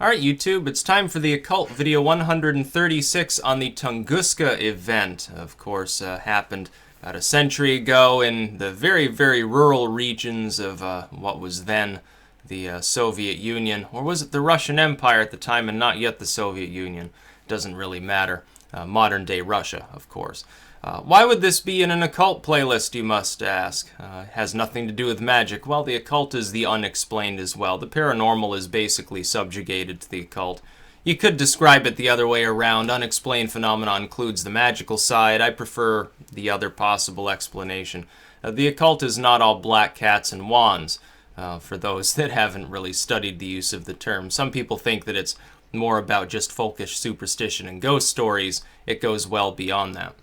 Alright YouTube, it's time for the Occult video 136 on the Tunguska event. Of course, happened about a century ago in the very, very rural regions of what was then the Soviet Union. Or was it the Russian Empire at the time and not yet the Soviet Union? Doesn't really matter. Modern day Russia, of course. Why would this be in an occult playlist, you must ask? It has nothing to do with magic. Well, the occult is the unexplained as well. The paranormal is basically subjugated to the occult. You could describe it the other way around. Unexplained phenomena includes the magical side. I prefer the other possible explanation. The occult is not all black cats and wands, for those that haven't really studied the use of the term. Some people think that it's more about just folkish superstition and ghost stories. It goes well beyond that.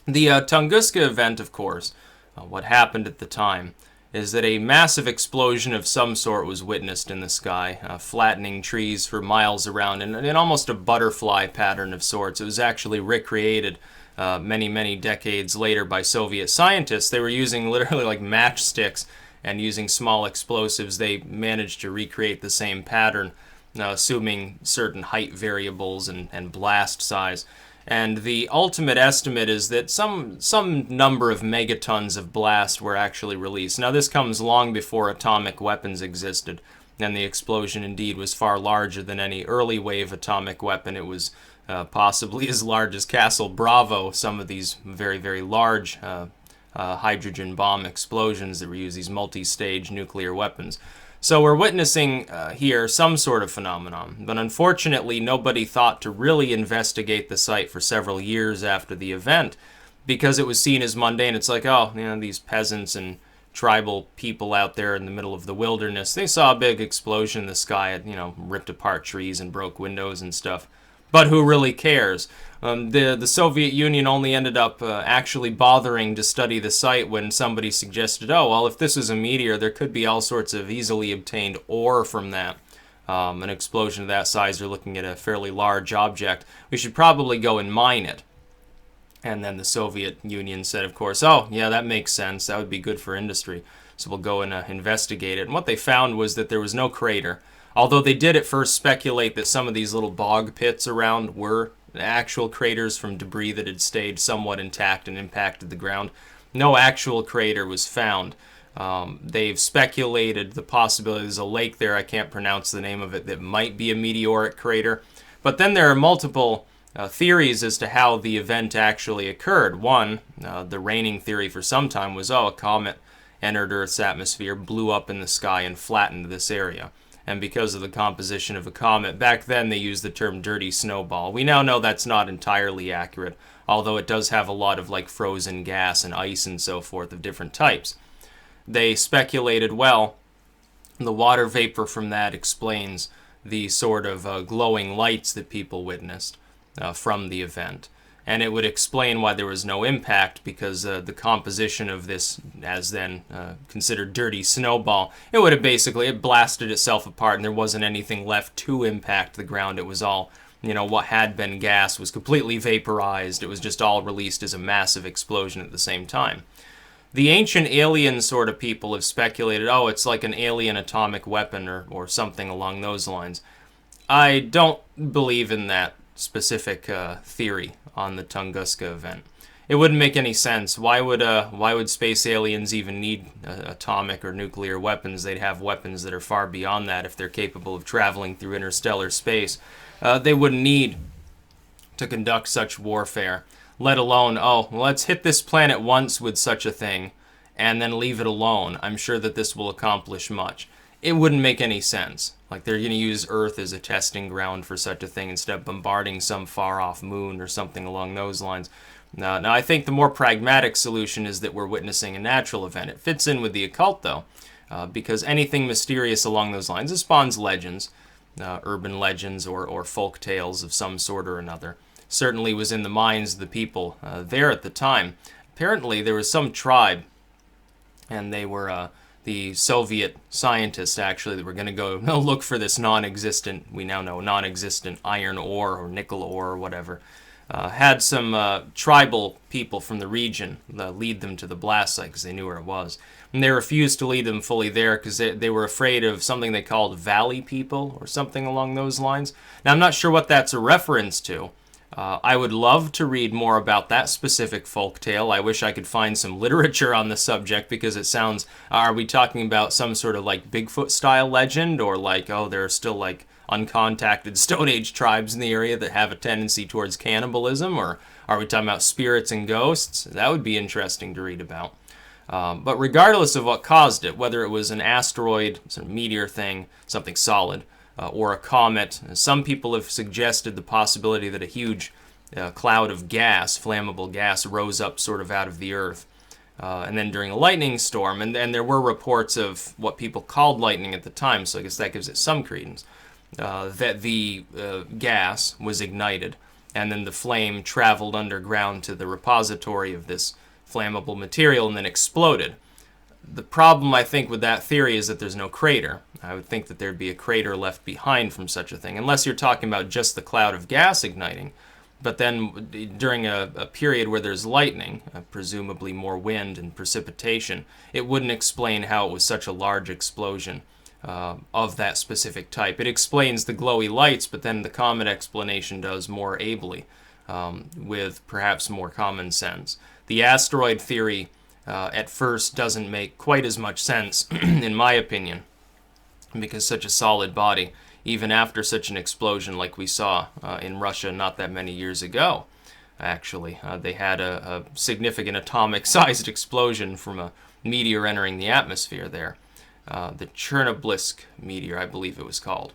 The Tunguska event, of course, what happened at the time is that a massive explosion of some sort was witnessed in the sky, flattening trees for miles around in almost a butterfly pattern of sorts. It was actually recreated many, many decades later by Soviet scientists. They were using literally like matchsticks and using small explosives. They managed to recreate the same pattern, assuming certain height variables and blast size. And the ultimate estimate is that some number of megatons of blast were actually released. Now, this comes long before atomic weapons existed, and the explosion indeed was far larger than any early wave atomic weapon. It was possibly as large as Castle Bravo, some of these very, very large hydrogen bomb explosions that were used, these multi-stage nuclear weapons. So we're witnessing here some sort of phenomenon, but unfortunately nobody thought to really investigate the site for several years after the event because it was seen as mundane. It's like, oh, you know, these peasants and tribal people out there in the middle of the wilderness, they saw a big explosion in the sky. It, you know, ripped apart trees and broke windows and stuff. But who really cares? The Soviet Union only ended up actually bothering to study the site when somebody suggested, oh, well, if this is a meteor, there could be all sorts of easily obtained ore from that. An explosion of that size, they're looking at a fairly large object. We should probably go and mine it. And then the Soviet Union said, of course, oh, yeah, that makes sense. That would be good for industry. So we'll go and investigate it. And what they found was that there was no crater. Although they did at first speculate that some of these little bog pits around were actual craters from debris that had stayed somewhat intact and impacted the ground. No actual crater was found. They've speculated the possibility there's a lake there, I can't pronounce the name of it, that might be a meteoric crater. But then there are multiple theories as to how the event actually occurred. One, the reigning theory for some time was, oh, a comet entered Earth's atmosphere, blew up in the sky, and flattened this area. And because of the composition of a comet, back then they used the term dirty snowball. We now know that's not entirely accurate, although it does have a lot of like frozen gas and ice and so forth of different types. They speculated, well, the water vapor from that explains the sort of glowing lights that people witnessed from the event. And it would explain why there was no impact, because the composition of this, as then considered dirty snowball, it would have basically, it blasted itself apart and there wasn't anything left to impact the ground. It was all, you know, what had been gas was completely vaporized. It was just all released as a massive explosion at the same time. The ancient alien sort of people have speculated, oh, it's like an alien atomic weapon or something along those lines. I don't believe in that specific theory on the Tunguska event. It wouldn't make any sense. Why would space aliens even need atomic or nuclear weapons? They'd have weapons that are far beyond that if they're capable of traveling through interstellar space. They wouldn't need to conduct such warfare, let alone, oh, let's hit this planet once with such a thing and then leave it alone. I'm sure that this will accomplish much. It wouldn't make any sense. Like, they're going to use Earth as a testing ground for such a thing instead of bombarding some far-off moon or something along those lines. Now, I think the more pragmatic solution is that we're witnessing a natural event. It fits in with the occult, though, because anything mysterious along those lines, it spawns legends, urban legends or folk tales of some sort or another. Certainly was in the minds of the people there at the time. Apparently, there was some tribe, and they were the Soviet scientists, actually, that were going to go look for this non-existent, we now know, non-existent iron ore or nickel ore or whatever. Had some tribal people from the region lead them to the blast site because they knew where it was. And they refused to lead them fully there because they were afraid of something they called valley people or something along those lines. Now, I'm not sure what that's a reference to. I would love to read more about that specific folktale. I wish I could find some literature on the subject because it sounds, are we talking about some sort of like Bigfoot style legend, or like, oh, there are still like uncontacted Stone Age tribes in the area that have a tendency towards cannibalism, or are we talking about spirits and ghosts? That would be interesting to read about. But regardless of what caused it, whether it was an asteroid, some meteor thing, something solid, or a comet, some people have suggested the possibility that a huge cloud of gas, flammable gas, rose up sort of out of the earth. And then during a lightning storm, and there were reports of what people called lightning at the time, so I guess that gives it some credence, that the gas was ignited, and then the flame traveled underground to the repository of this flammable material and then exploded. The problem, I think, with that theory is that there's no crater. I would think that there'd be a crater left behind from such a thing, unless you're talking about just the cloud of gas igniting. But then during a period where there's lightning, presumably more wind and precipitation, it wouldn't explain how it was such a large explosion of that specific type. It explains the glowy lights, but then the comet explanation does more ably, with perhaps more common sense. The asteroid theory at first doesn't make quite as much sense, in my opinion, because such a solid body, even after such an explosion like we saw in Russia not that many years ago, actually, they had a significant atomic-sized explosion from a meteor entering the atmosphere there. The Chernobylsk meteor, I believe it was called.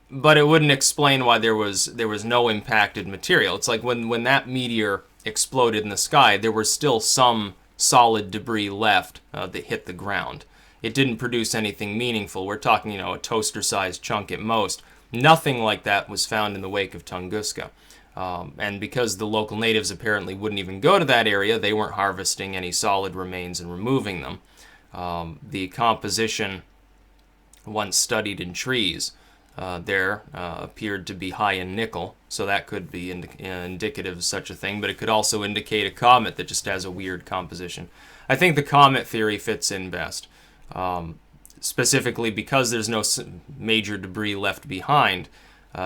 But it wouldn't explain why there was no impacted material. It's like when that meteor exploded in the sky, there was still some solid debris left that hit the ground. It didn't produce anything meaningful. We're talking, a toaster-sized chunk at most. Nothing like that was found in the wake of Tunguska. And because the local natives apparently wouldn't even go to that area, they weren't harvesting any solid remains and removing them. The composition, once studied in trees, there appeared to be high in nickel, so that could be indicative of such a thing, but it could also indicate a comet that just has a weird composition. I think the comet theory fits in best, specifically because there's no major debris left behind.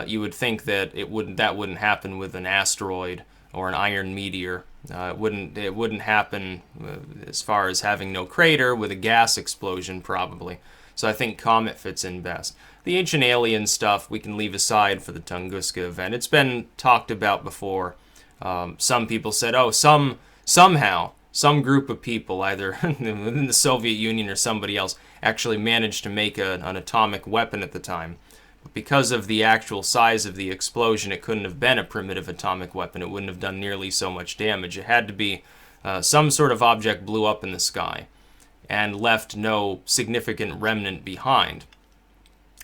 You would think that that wouldn't happen with an asteroid or an iron meteor. It wouldn't happen as far as having no crater with a gas explosion, probably. So I think comet fits in best. The ancient alien stuff we can leave aside for the Tunguska event. It's been talked about before. Some people said, somehow some group of people, either within the Soviet Union or somebody else, actually managed to make an atomic weapon at the time. But because of the actual size of the explosion, it couldn't have been a primitive atomic weapon. It wouldn't have done nearly so much damage. It had to be some sort of object blew up in the sky and left no significant remnant behind.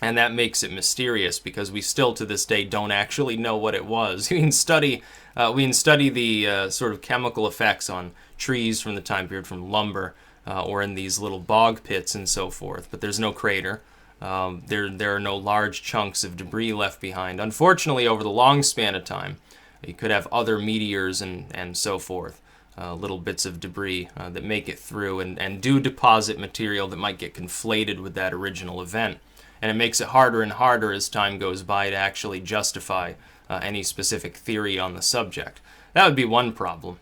And that makes it mysterious because we still to this day don't actually know what it was. We can study the sort of chemical effects on trees from the time period, from lumber, or in these little bog pits and so forth. But there's no crater. There are no large chunks of debris left behind. Unfortunately, over the long span of time, you could have other meteors and so forth. Little bits of debris that make it through and do deposit material that might get conflated with that original event. And it makes it harder and harder as time goes by to actually justify any specific theory on the subject. That would be one problem.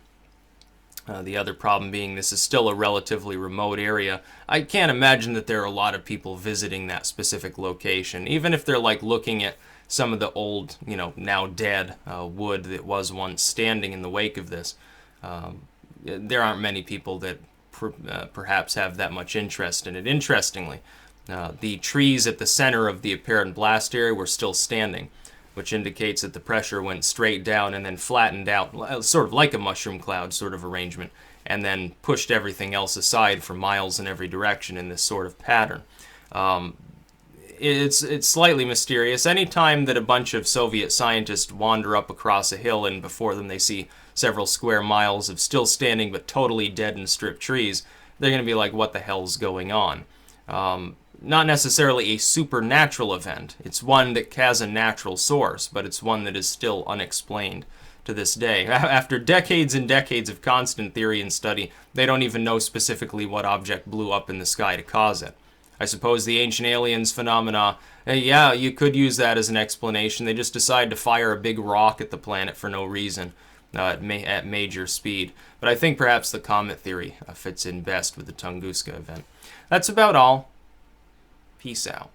The other problem being this is still a relatively remote area. I can't imagine that there are a lot of people visiting that specific location, even if they're like looking at some of the old, now dead wood that was once standing in the wake of this. There aren't many people that perhaps have that much interest in it. Interestingly, the trees at the center of the apparent blast area were still standing, which indicates that the pressure went straight down and then flattened out, sort of like a mushroom cloud sort of arrangement, and then pushed everything else aside for miles in every direction in this sort of pattern. It's slightly mysterious. Anytime that a bunch of Soviet scientists wander up across a hill and before them they see several square miles of still standing but totally dead and stripped trees, they're going to be like, what the hell's going on? Not necessarily a supernatural event. It's one that has a natural source, but it's one that is still unexplained to this day. After decades and decades of constant theory and study, they don't even know specifically what object blew up in the sky to cause it. I suppose the ancient aliens phenomena, yeah, you could use that as an explanation. They just decide to fire a big rock at the planet for no reason at major speed. But I think perhaps the Comet Theory fits in best with the Tunguska event. That's about all. Peace out.